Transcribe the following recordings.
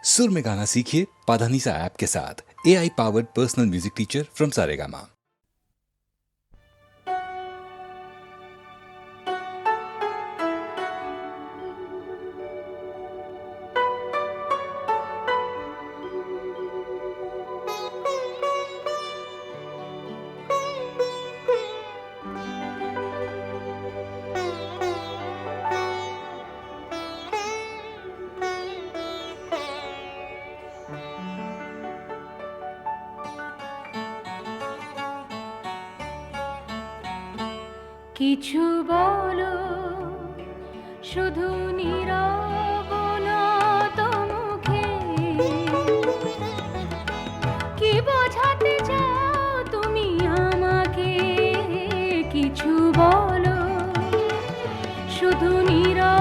सुर में गाना सीखिए पाधानीसा ऐप के साथ। AI powered personal music teacher from Saregama. কিছু বলো, শুধু নীরবনত মুখে। কি বোঝাতে চাও তুমি আমাকে? কিছু বলো, শুধু নীরবনত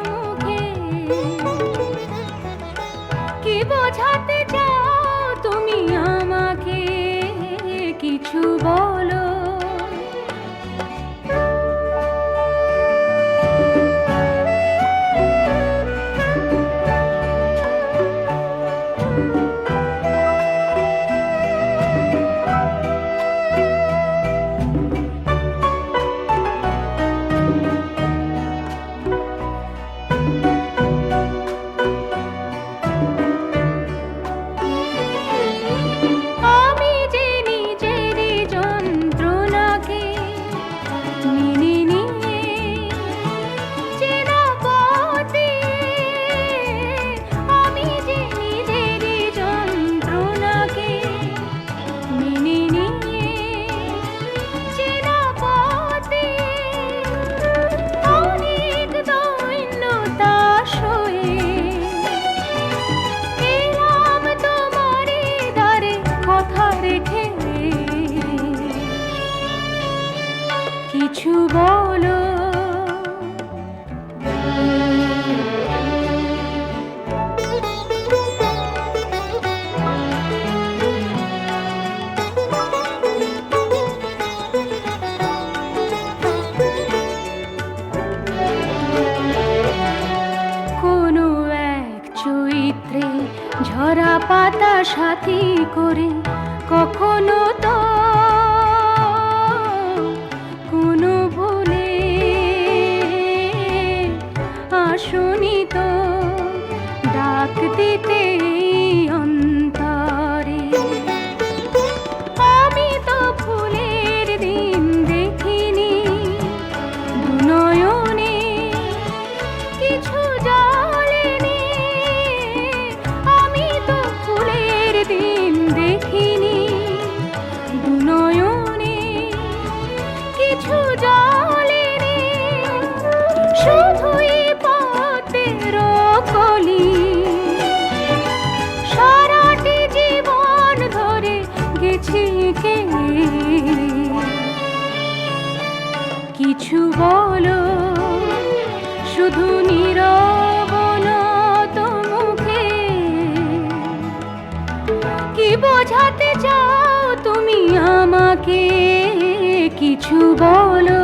মুখে। কি বোঝাতে চাও তুমি আমাকে? কিছু বলো। কিছু বলো। কোনো এক চৈত্রে ঝরা পাতা সাথী করে কখনো তো শুনি তো ডাক দিতে অন্তরে। আমি তো ফুলের দিন দেখিনি, নয়নে কিছু জ্বলেনি। আমি তো ফুলের দিন দেখিনি, নয়নে কিছু জ্বলেনি। শুধুই সারাটি জীবন ধরে গেছি কে। কিছু বলো, শুধু নীরবনত মুখে। কি বোঝাতে চাও তুমি আমাকে? কিছু বলো।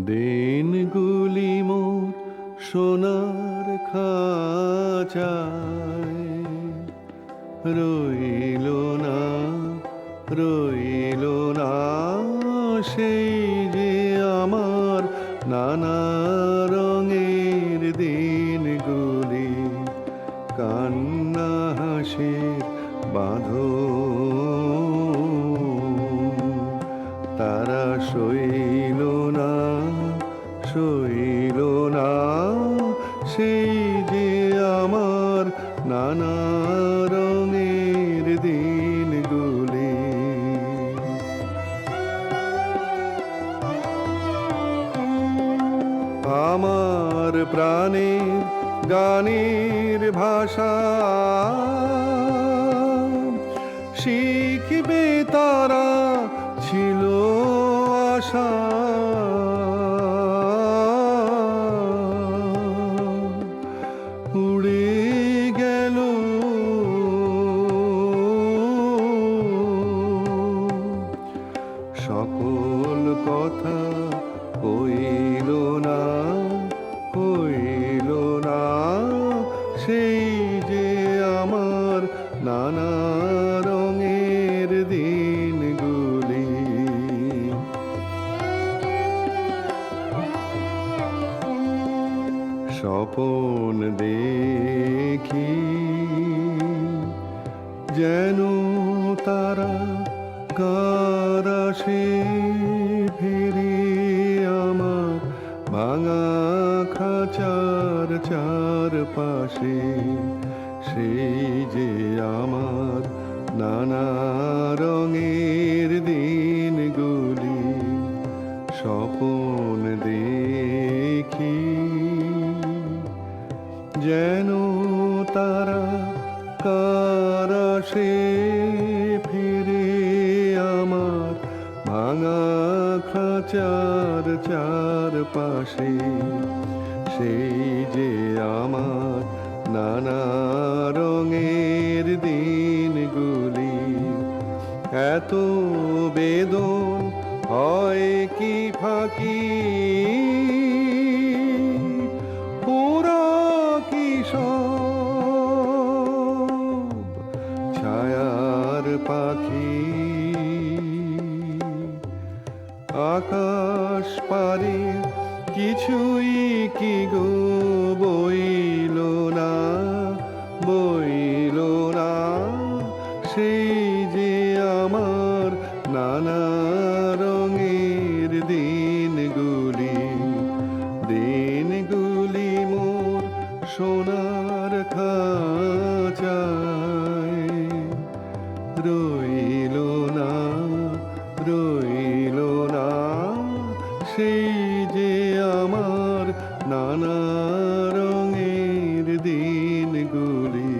দিনগুলি মোর সোনার খাঁচায় রইল না, রইল না সেই যে আমার নানা রঙের দিনগুলি। কান্না হাসির বাঁধন তারা সইল না, সইল না সেই যে আমার নানা রঙের দিনগুলি। আমার প্রাণের গানের ভাষা শিখবে তারা ছিল আশা। না হইল না সেই যে আমার নানা রঙের দিনগুলি। স্বপন দেখি যেন তারা কারাশে ফিরে আমার ভাঙা খাঁচার চারপাশে, সেই যে আমার নানা রঙের দিনগুলি। স্বপন দেখি যেন তারা কারাশে ফিরে আমার ভাঙা খাঁচার চারপাশে, সেই যে আমার নানা রঙের দিনগুলি। এত বেদন হয় কি ফাঁকি, ওরা কি সব ছায়ার পাখি। আকাশ পারে কিছুই কি গো বইল না, বইল না সেই যে আমার নানা রঙের দিনগুলি। দিনগুলি মোর সোনার খাঁচায় রইল না, রইল না সেই যে আমার নানা রঙের দিনগুলি।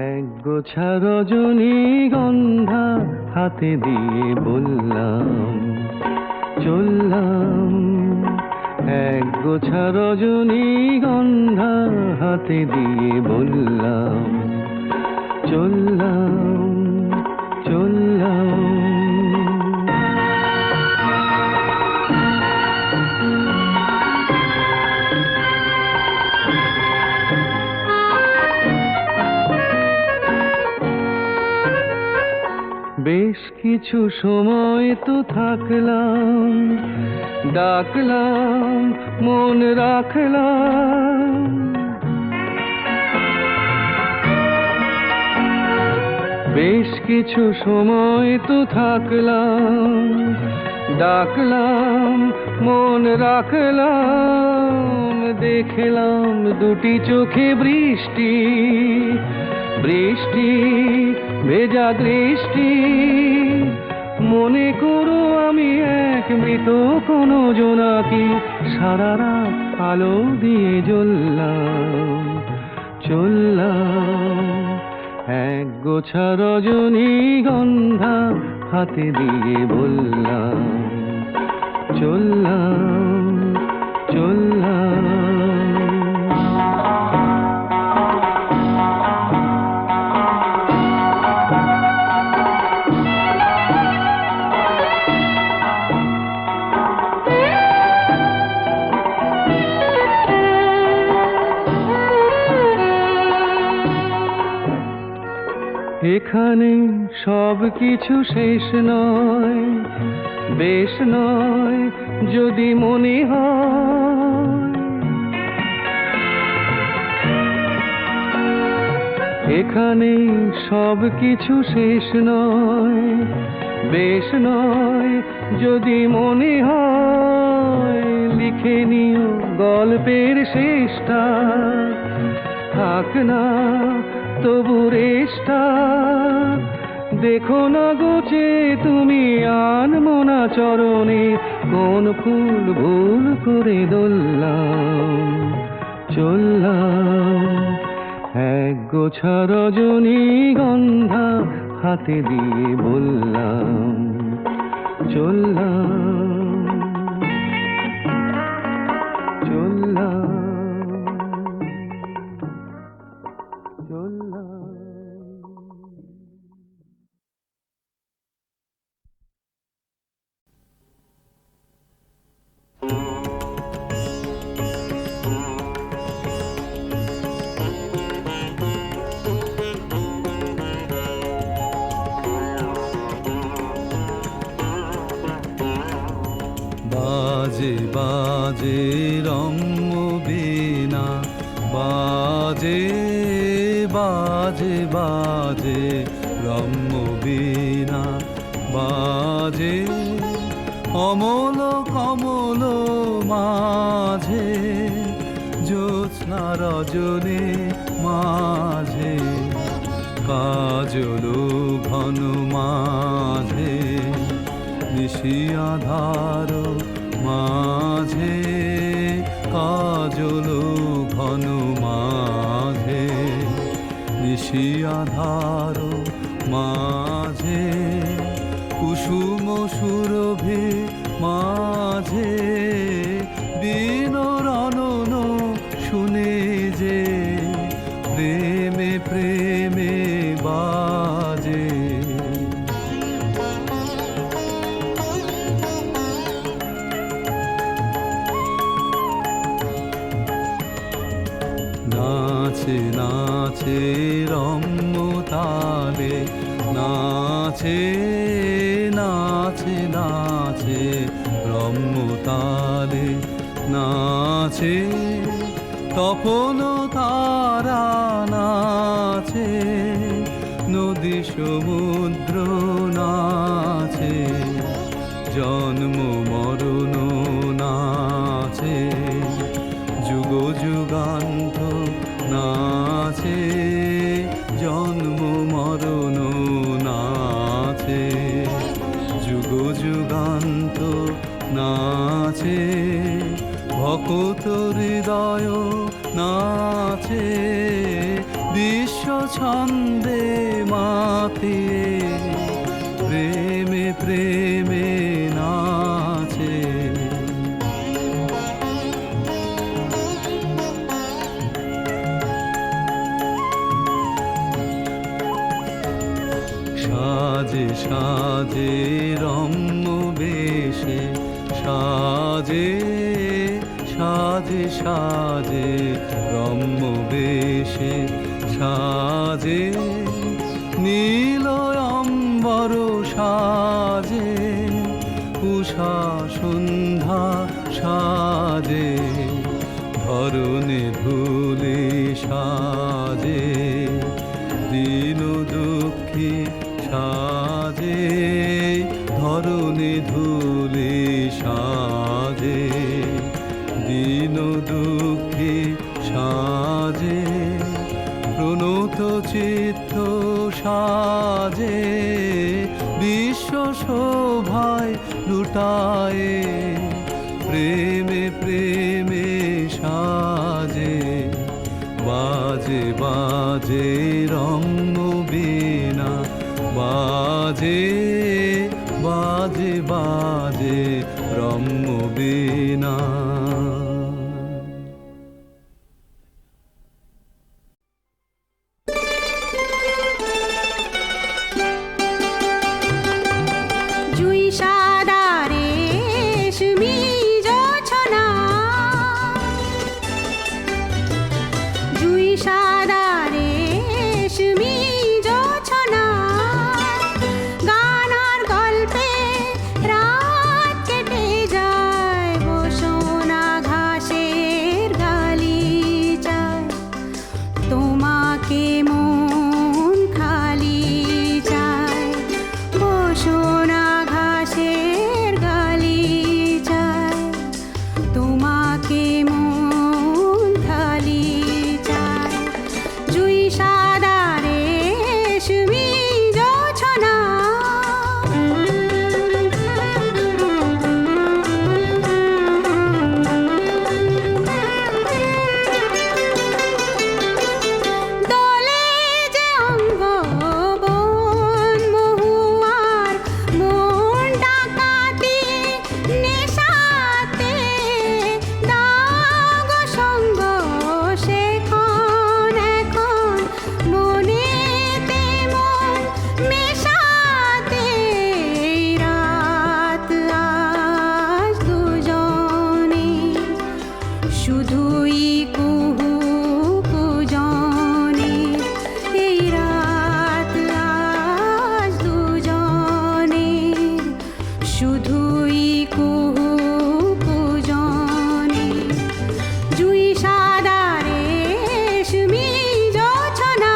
এক গোছা রজনীগন্ধা হাতে দিয়ে বললাম চললাম। এক গোছা রজনীগন্ধা হাতে দিয়ে বললাম চললাম, চললাম। বেশ কিছু সময় তো থাকলাম, ডাকলাম মন রাখলাম। বেশ কিছু সময় তো থাকলাম, ডাকলাম মন রাখলাম। দেখলাম দুটি চোখে বৃষ্টি, বৃষ্টি ভেজা দৃষ্টি। মনে করো আমি এক মৃত কোনো জোনাকি, সারা রাত আলো দিয়ে জ্বললাম, চললাম। এক গোছা রজনীগন্ধা হাতে দিয়ে বললাম চললাম, চললাম। এখানে সব কিছু শেষ নয়, বেশ নয় যদি মনে হয়। এখানে সব কিছু শেষ নয়, বেশ নয় যদি মনে হয়। লিখে নিও গল্পের শেষটা, থাক না তবু রেশটা। দেখো না গোছে তুমি আনমনা চরণে, কোন ফুল ভুল করে দোললাম, চললাম। এক গোছা রজনীগন্ধা হাতে দিয়ে বললাম চললাম চললাম চললাম। বাজে বাজে রম্য বীণা, বাজে বাজে বাজে রম্য বীণা, বাজে অমল কমল মাঝে, জ্যোৎস্না রজনী মাঝে, কাজল ঘন মাঝে, নিশি আধার মাঝে, কাজল ঘন মাঝে, নিশি আধার মাঝে, কুসুম সুরভি মাঝে, বিনরণন শুনে যে প্রেমে প্রেমে বাজে। নাচে নাচে রম্য তালে, নাচে নাচে নাচে রম্য তালে, নাচে তপন তারা, নাচে নদী সমুদ্র, নাচে জন্ম মরণ, নাচে যুগ যুগান্ত, নাচে জন্ম মরণ, নাচে যুগ যুগান্ত, নাচে ভকত হৃদয়, নাচে বিশ্ব ছন্দে মাতিয়ে, প্রেমে প্রেমে নাচে। সাজে সাজে রম্য বেশে, সাজে সাজে সাজে রম্য বেশে, সাজে নীল অম্বর সাজে, উষা সন্ধ্যা সাজে, ধরণী ধুলি সাজে, দীন দুঃখী সাজে, ধরণী ধুলি সাজে, দীন দুঃখী সাজে, প্রণত চিত্ত সাজে, বিশ্ব শোভায় লুটায়ে, প্রেমে প্রেমে সাজে। বাজে বাজে রম্য বীণা, বাজে বাজে বাজে রম্য বীণা। জুই সাদা রেশমি জোছনা, জুই সাদা রেশমি জোছনা, গান আর গল্পে রাত কেটে যায়, বসোনা ঘাসের গালিচায়, তোমাকে মন খালি চায়, বসোনা ঘাসের শুধুই কুহু কুজনে জুই সাদা রেশমি জোছনা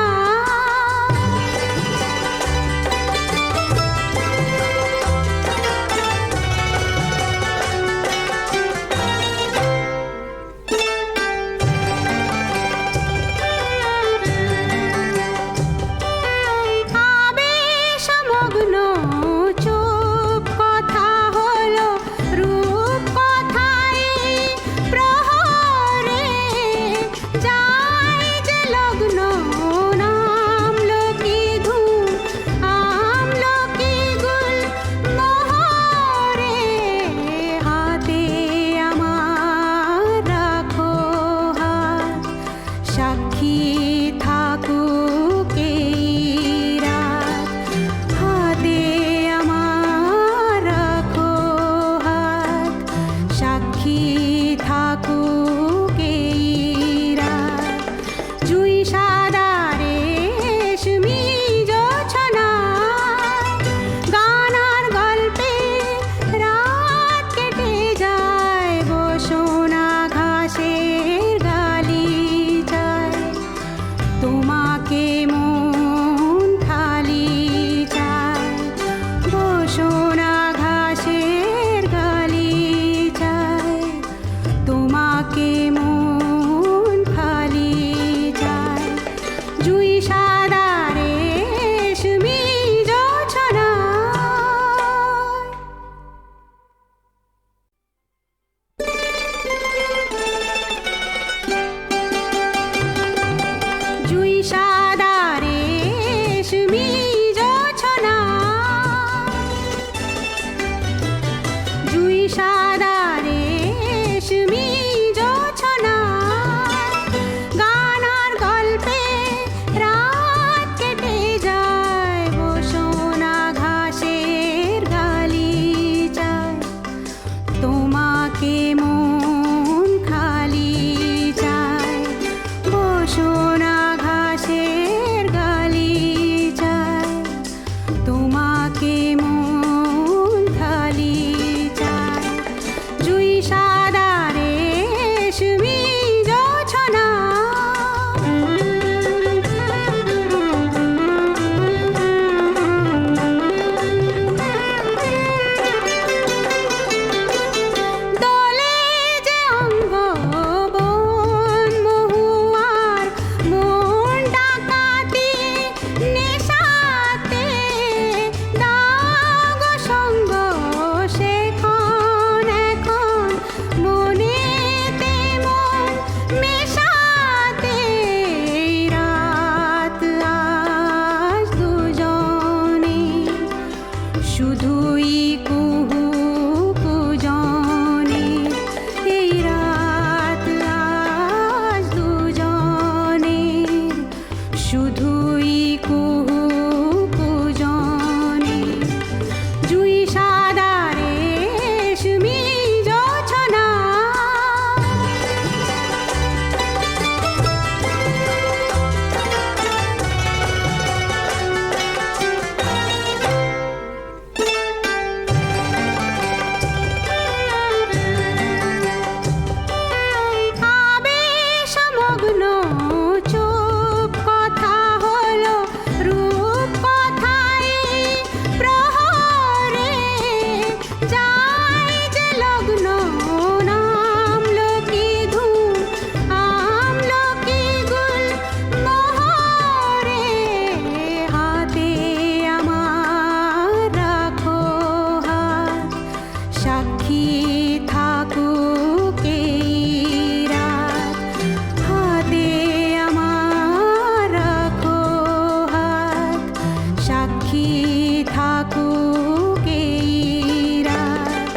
আবেশমগ্ন চুপ কথা হলো রূপ কথায় প্রহরে যায় যে লগ্ন নামলো কি ধূম আমলো কি গুল মোহরে হাতে আমার রাখো হাত সাক্ষী থাকুক এই রাত হাতে আমার রাখো হাত সাক্ষী থাকুক এই রাত জুই সাদা রেশমি জোছনা গান আর গল্পে রাত কেটে যায় বসোনা ঘাসের গালিচায় তোমাকে মন খালি চায় বসোনা ঘাসের গালিচায় তোমাকে মন খালি চায় জুই সাদা রেশমি জোছনা জুই সাদা রেশমি জোছনা জুই সাদা রেশমি জোছনা গান আর গল্পে রাত কেটে যায় বসোনা ঘাসের গালিচায় তোমাকে মন খালি চায় বসোনা ঘাসের গালিচায় তোমাকে মন খালি চায় জুই সাদা রেশমি জোছনা দোলে যে অঙ্গ বন মহুয়ার মন ডাকাতি নেশাতে দাগ সঙ্গ সেখন এখন মনেতে মন মেশাতে রাত আজ দুজনে শুধুই কুহু কুজনে এই রাত আজ দুজনে শুধুই কুহু কুজনে জুই সাদা রেশমি জোছনা আবেশমগ্ন চুপ কথা হলো রূপ কথায় প্রহরে যায় যে লগ্ন নামলো কি ধূম আমলো কি গুল মোহরে হাতে আমার রাখো হাত সাক্ষী থাকুক এই রাত হাতে আমার রাখো হাত সাক্ষী থাকুক এই রাত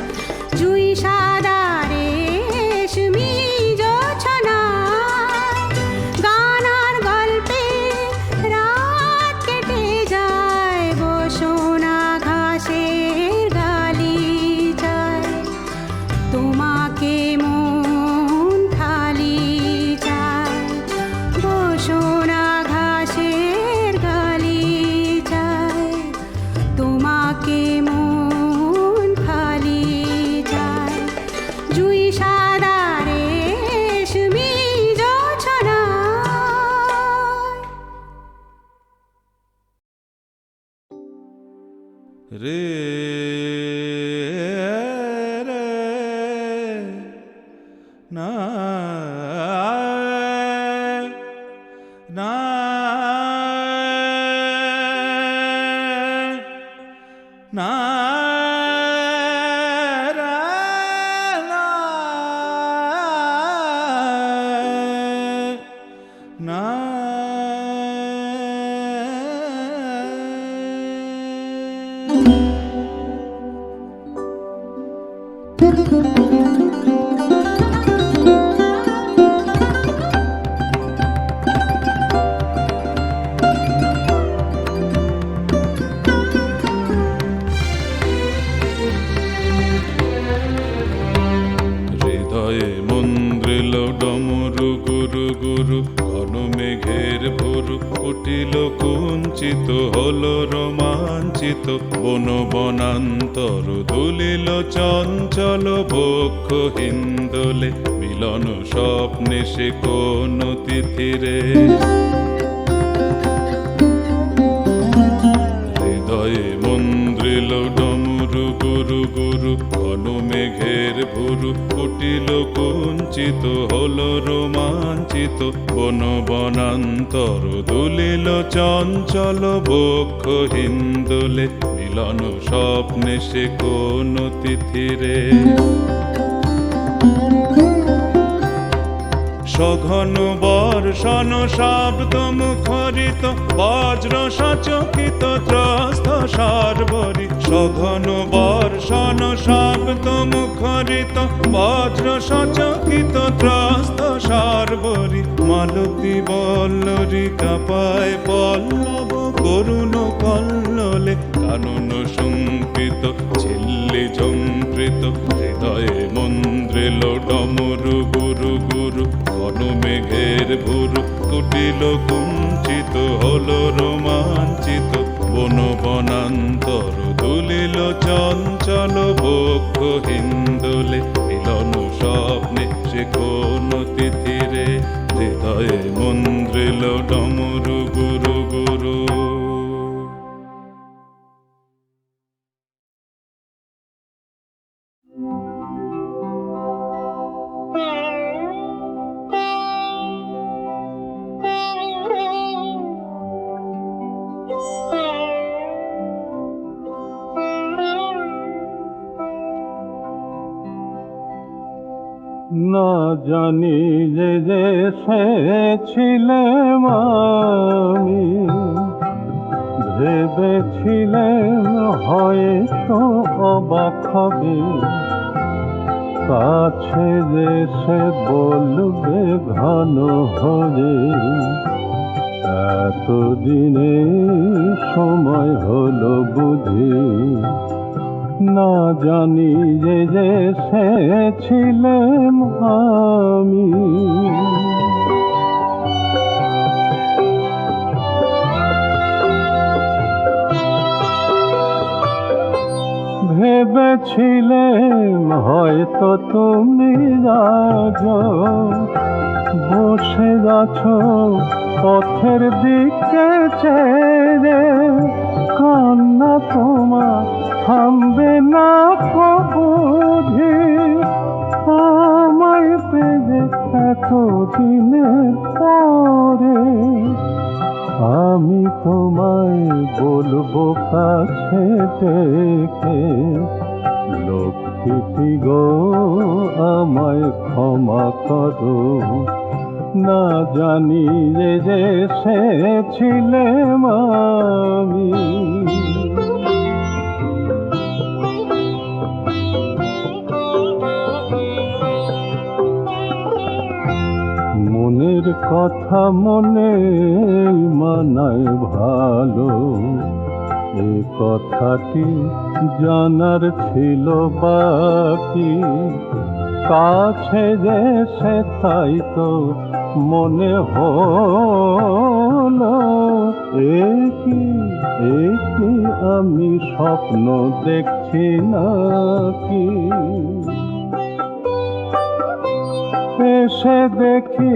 জুই সাদা রেশমি জোছনা গান আর গল্পে রাত কেটে যায় বসোনা ঘাসের গালিচায় হৃদয়ে মন্দ্রিল ডমরু গুরু গুরু, ঘন মেঘের ভুরু উঠিল কুঞ্চিত, হলো রোমাঞ্চিত বন বনান্তর, দুলিল চঞ্চল বক্ষ হিন্দোলে, মিলন স্বপ্নে সে কোন তিথিরে। হৃদয়ে মন্দ্রিল ডমরু গুরু গুরু, ঘন মেঘের ভুরু উঠিল কুঞ্চিত, হলো রোমাঞ্চিত বন বনান্তর, দুলিল চঞ্চল বক্ষ হিন্দোলে, মিলন স্বপ্নে সে কোন তিথিরে। সঘন বর্ষণ শব্দ মুখরিত, বজ্র সচকিত ত্রস্ত সার্বরী। সঘন বর্ষণ শব্দ মুখরিত, বজ্র সচকিত ত্রস্ত সার্বরী। মালতী বল্লরী কাপায় পল্লব করুণ কল্লোলে, কানন শঙ্কিত ঝিল্লি ঝঙ্কৃত। হৃদয়ে মন্দ্রিল ডমরু গুরু গুরু, ঘন মেঘের ভুরু কুটিল কুঞ্চিত, হলো রোমাঞ্চিত বন বনান্তর, দুলিল চঞ্চল বক্ষ হিন্দোলে, মিলন স্বপ্নে সে কোন তিথিরে। হৃদয়ে মন্দ্রিল ডমরু গুরু গুরু। না জানি যে দেশে ছিলাম আমি, ভেবেছিলাম হয়তো অবাক হবে, কাছে যে সে বলবে ঘন হয়ে, এতদিনে সময় হলো বুঝি। না জানি যে দেশে ছিলাম আমি। ভেবেছিলাম হয়তো তুমি আজ বসে আছো পথের দিকে চেয়ে, কান্না তোমার থামবে না বুঝি। আমায় পেয়ে এতদিনের পরে, আমি তোমায় বলবো কাছে ডেকে, লক্ষ্মীটি গো আমায় ক্ষমা করো। না জানি যে সে ছিলাম আমি। মনের কথা মনে মানায় ভালো, এ কথাটি জানার ছিল বাকি। কাছে যে সে তাই তো মনে হলো, এ কি আমি স্বপ্ন দেখছি নাকি। এসে দেখি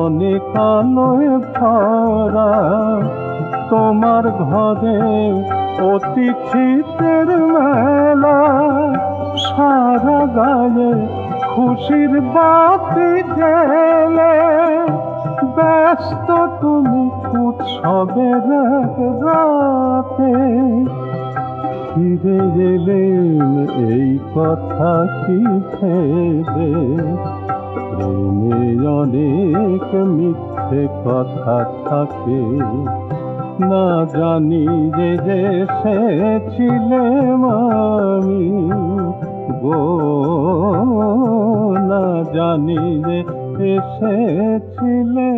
অনেক আলোয় ভরা, তোমার ঘরে অতিথিদের মেলা। সারা গায়ে খুশির বাতি জেলে, ব্যস্ত তুমি উৎসবের রাতে। ফিরে এলেন এই কথা কি ভেবে, প্রেমে অনেক মিথ্যে কথা থাকে। না জানি যে সে ছিলাম আমি গো। জানি যে এসেছিলে